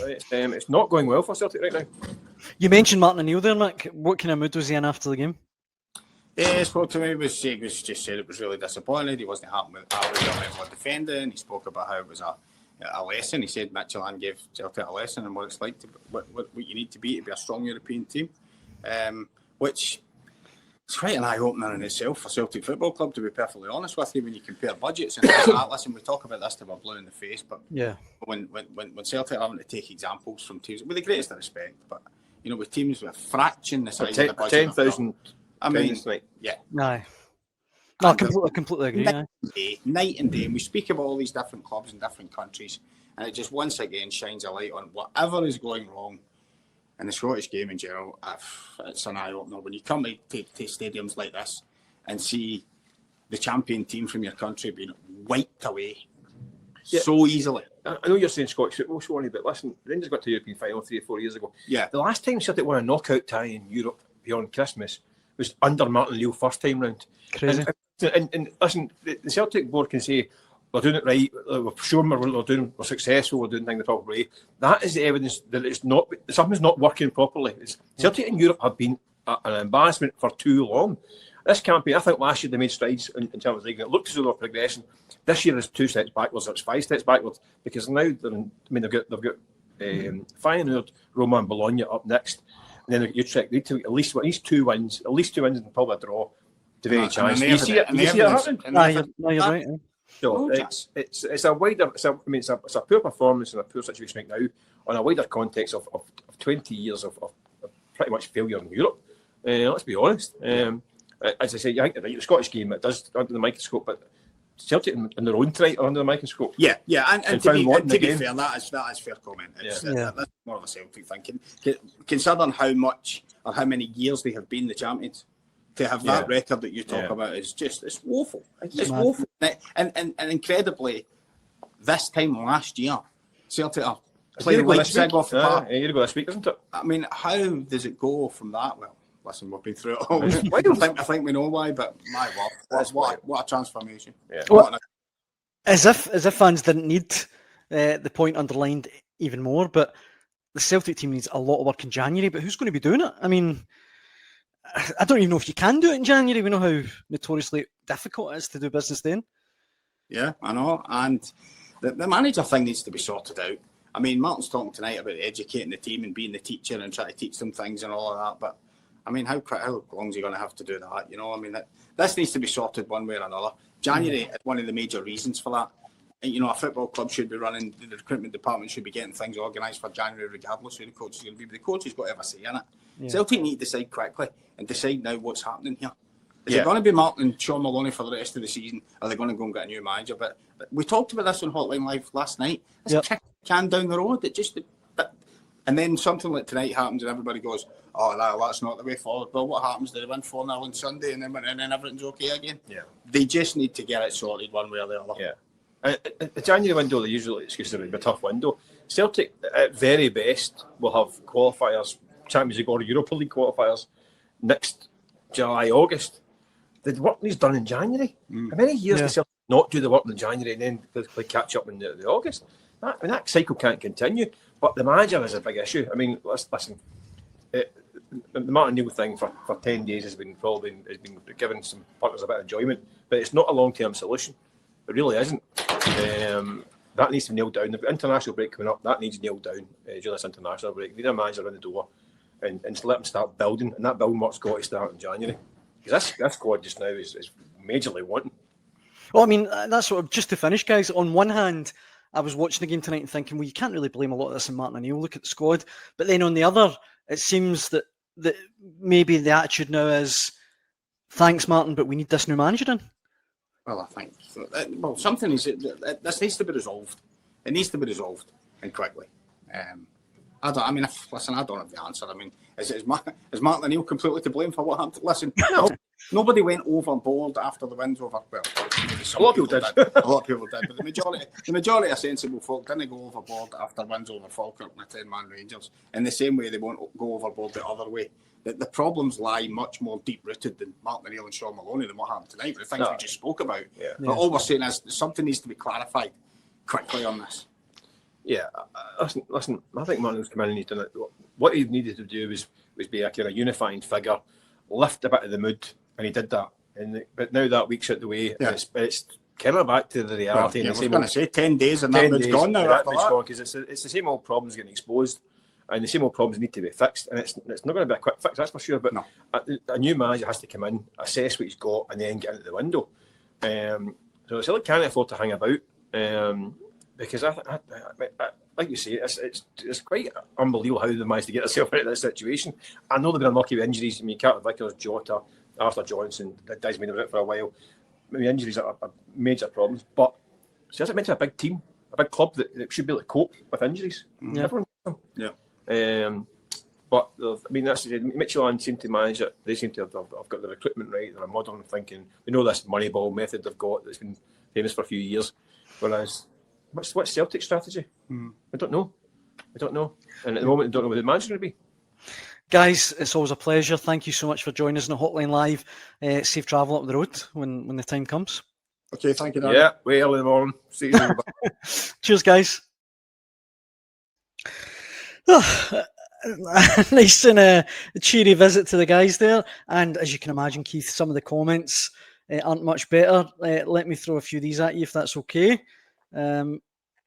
It's not going well for Celtic right now. You mentioned Martin O'Neill there, Mick. What kind of mood was he in after the game? Yeah, he spoke to me. He just said it was really disappointed. He wasn't happy with how we were defending. He spoke about how it was a lesson. He said Midtjylland gave Celtic a lesson and what it's like, what you need to be a strong European team, which is quite an eye-opener in itself for Celtic Football Club, to be perfectly honest with you, when you compare budgets and things like that. Listen, we talk about this till we're blue in the face, but when Celtic are having to take examples from teams, with the greatest of respect, but with teams with a fraction the size of the budget, 10,000. I mean, yeah. No, I completely agree. Night and day. And we speak of all these different clubs in different countries, and it just once again shines a light on whatever is going wrong in the Scottish game in general. It's an eye-opener when you come to stadiums like this and see the champion team from your country being wiped away so easily. I know you're saying Scottish football, Swanee, but listen, Rangers got to the European final 3 or 4 years ago. Yeah. The last time Celtic won a knockout tie in Europe beyond Christmas was under Martin O'Neill first time round. Crazy. And listen, the Celtic board can say we're doing it right, we're sure we're successful, we're doing things the proper way. That is the evidence that something's not working properly. Celtic in Europe have been an embarrassment for too long. This campaign, I think last year they made strides in terms of league. It looked as though they were progressing. This year is 2 steps backwards, it's 5 steps backwards, because now they've got Feyenoord, Roma and Bologna up next. And then Utrecht need to at least 2 wins, and probably a draw to very chance. You see it happening? No, you're right. So it's a wider. It's a poor performance and a poor situation right now on a wider context of 20 years of pretty much failure in Europe. Let's be honest. As I say, I think the Scottish game it does under the microscope, but Celtic in their own right are under the microscope. Yeah, and to be fair, that is fair comment. That's more of a Celtic thinking. Considering how much or how many years they have been the champions, to have that record that you talk about is it's woeful. It's woeful. And incredibly, this time last year, Celtic are playing Leipzig off the park. A year ago this week, isn't it? I mean, how does it go from that? Well, listen, we've been through it all. I think we know why, but my word, what a transformation. Yeah. Well, as if fans didn't need the point underlined even more, but the Celtic team needs a lot of work in January, but who's going to be doing it? I mean, I don't even know if you can do it in January. We know how notoriously difficult it is to do business then. Yeah, I know. And the manager thing needs to be sorted out. I mean, Martin's talking tonight about educating the team and being the teacher and trying to teach them things and all of that. But, I mean, how long is he going to have to do that? I mean, this needs to be sorted one way or another. January is one of the major reasons for that. And, a football club should be running, the recruitment department should be getting things organised for January regardless who the coach is going to be. But the coach has got to have a say in it. Yeah. Celtic need to decide quickly and decide now what's happening here. Is it going to be Martin and Sean Maloney for the rest of the season? Or are they going to go and get a new manager? But we talked about this on Hotline Live last night. It's a kick can down the road. And then something like tonight happens and everybody goes, oh, that's not the way forward. Well, what happens? Do they win 4-0 on Sunday and then everything's okay again? Yeah. They just need to get it sorted one way or the other. Yeah. The January window, they usually excuse it, a tough window. Celtic, at very best, will have qualifiers, Champions League or Europa League qualifiers next July, August. The work needs done in January. How many years does Celtic not do the work in January and then play catch up in the August? That cycle can't continue. But the manager is a big issue. I mean, listen, the Martin O'Neill thing for 10 days has been giving some partners a bit of enjoyment, but it's not a long-term solution. It really isn't. That needs to be nailed down. The international break coming up, that needs nailed down during this international break. We need a manager in the door and just let them start building, and that building work's got to start in January. Because this squad just now is majorly wanting. Well, I mean, that's sort of just to finish, guys. On one hand, I was watching the game tonight and thinking, well, you can't really blame a lot of this on Martin O'Neill. Look at the squad. But then on the other, it seems that maybe the attitude now is, thanks, Martin, but we need this new manager in. Well, I think something is this needs to be resolved. It needs to be resolved and quickly. I don't have the answer. I mean, is Martin O'Neill completely to blame for what happened? Listen, nobody went overboard after the wins over. Well, a lot of people did. A lot of people did, but the majority of sensible folk didn't go overboard after wins over Falkirk and the 10-man Rangers. In the same way, they won't go overboard the other way. The problems lie much more deep-rooted than Martin O'Neill and Sean Maloney than what happened tonight. The things we just spoke about. Yeah. But all we're saying is something needs to be clarified quickly on this. Yeah, listen. I think Martin's come in and he's done it. What he needed to do was be a kind of unifying figure, lift a bit of the mood, and he did that. But now that week's out the way, Yeah. it's kind of back to the reality. Well, and I the was going to say 10 days and that mood's gone now. Because it's the same old problems getting exposed, and the same old problems need to be fixed. And it's not going to be a quick fix, that's for sure. But No. a new manager has to come in, assess what he's got, and then get into the window. So Celtic can't afford to hang about. Because I, like you say, it's quite unbelievable how they managed to get themselves out of this situation. I know they've been unlucky with injuries. I mean, Carter Vickers, Jota, Arthur Johnson, Desmond have been out for a while. I mean, injuries are major problems. But Celtic meant to be a big team, a big club that should be able to cope with injuries. Yeah. Everyone. Yeah. But I mean, that's Midtjylland seem to manage it. They seem to have got the recruitment right. They're a modern thinking. They know this Moneyball method they've got that's been famous for a few years. Whereas, what's Celtic's strategy? I don't know. And at the moment, I don't know what the manager's going to be. Guys, it's always a pleasure. Thank you so much for joining us on the Hotline Live. Safe travel up the road when the time comes. Okay, thank you, Dan. Yeah, way early in the morning. See you soon. Cheers, guys. Nice and a cheery visit to the guys there. And as you can imagine, Keith, some of the comments aren't much better. Let me throw a few of these at you if that's okay.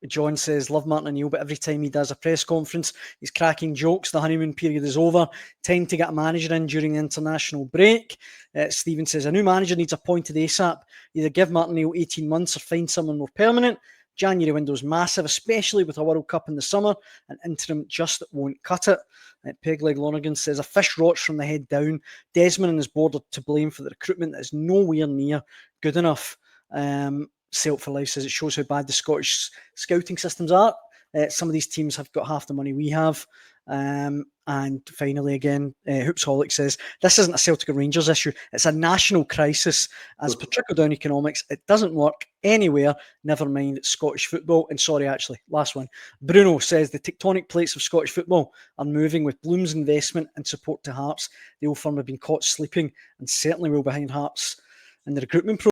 John says, love Martin O'Neill, but every time he does a press conference, he's cracking jokes. The honeymoon period is over. Time to get a manager in during the international break. Stephen says, a new manager needs appointed ASAP. Either give Martin O'Neill 18 months or find someone more permanent. January window is massive, especially with a World Cup in the summer. An interim just won't cut it. Pegleg Lonergan says, a fish rots from the head down. Desmond and his board are to blame for the recruitment that is nowhere near good enough. Celtic for Life says it shows how bad the Scottish scouting systems are. Some of these teams have got half the money we have. And finally, again, Hoopsholic says, this isn't a Celtic or Rangers issue. It's a national crisis. As per trickle-down economics, it doesn't work anywhere, never mind Scottish football. And sorry, actually, last one. Bruno says, the tectonic plates of Scottish football are moving with Bloom's investment and support to Hearts. The old firm have been caught sleeping and certainly will behind Hearts in the recruitment process.